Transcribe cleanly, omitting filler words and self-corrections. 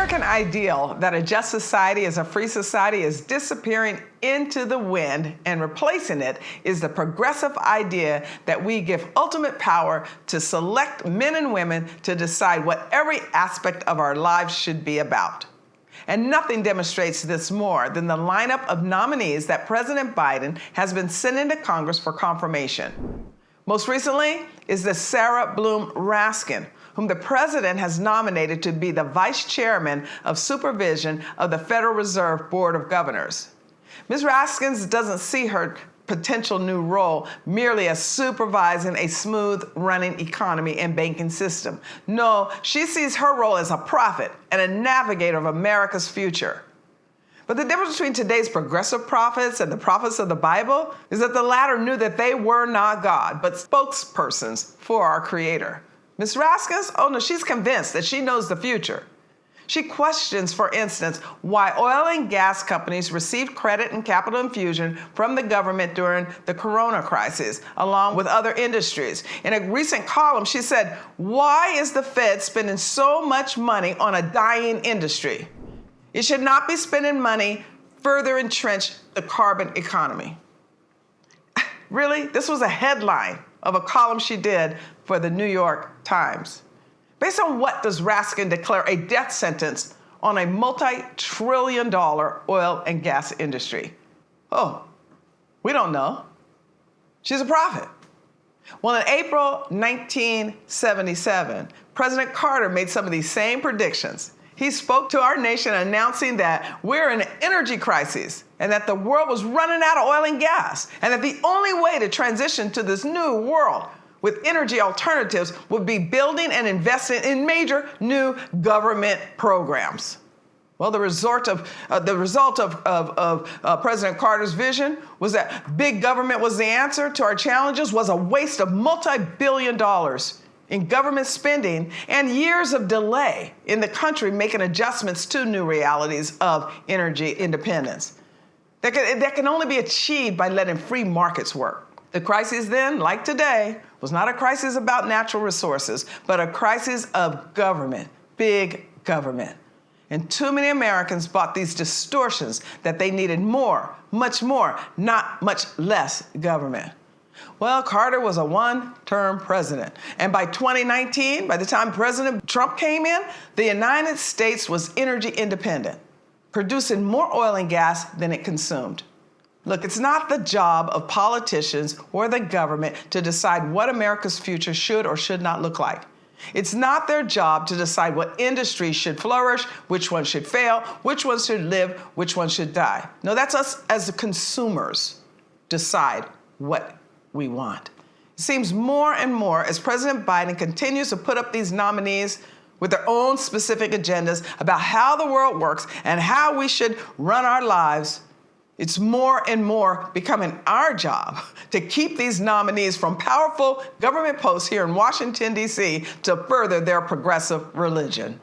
American ideal that a just society is a free society is disappearing into the wind, and replacing it is the progressive idea that we give ultimate power to select men and women to decide what every aspect of our lives should be about. And nothing demonstrates this more than the lineup of nominees that President Biden has been sending to Congress for confirmation. Most recently is the Sarah Bloom Raskin, whom the president has nominated to be the vice chairman of supervision of the Federal Reserve Board of Governors. Ms. Raskin doesn't see her potential new role merely as supervising a smooth-running economy and banking system. No, she sees her role as a prophet and a navigator of America's future. But the difference between today's progressive prophets and the prophets of the Bible is that the latter knew that they were not God, but spokespersons for our Creator. Ms. Raskin, oh no, she's convinced that she knows the future. She questions, for instance, why oil and gas companies received credit and capital infusion from the government during the corona crisis, along with other industries. In a recent column, she said, "Why is the Fed spending so much money on a dying industry? It should not be spending money further entrench the carbon economy." Really? This was a headline of a column she did for the New York Times. Based on what does Raskin declare a death sentence on a multi-trillion-dollar oil and gas industry? Oh, we don't know. She's a prophet. Well, in April 1977, President Carter made some of these same predictions. He spoke to our nation announcing that we're in an energy crisis and that the world was running out of oil and gas, and that the only way to transition to this new world with energy alternatives would be building and investing in major new government programs. Well, the result of President Carter's vision was that big government was the answer to our challenges, was a waste of multi-billion dollars in government spending and years of delay in the country making adjustments to new realities of energy independence that can only be achieved by letting free markets work. The crisis then, like today, was not a crisis about natural resources, but a crisis of government, big government. And too many Americans bought these distortions that they needed more, much more, not much less government. Well, Carter was a one-term president. And by 2019, by the time President Trump came in, the United States was energy independent, producing more oil and gas than it consumed. Look, it's not the job of politicians or the government to decide what America's future should or should not look like. It's not their job to decide what industries should flourish, which ones should fail, which ones should live, which ones should die. No, that's us as the consumers decide what we want. It seems more and more as President Biden continues to put up these nominees with their own specific agendas about how the world works and how we should run our lives, it's more and more becoming our job to keep these nominees from powerful government posts here in Washington, D.C. to further their progressive religion.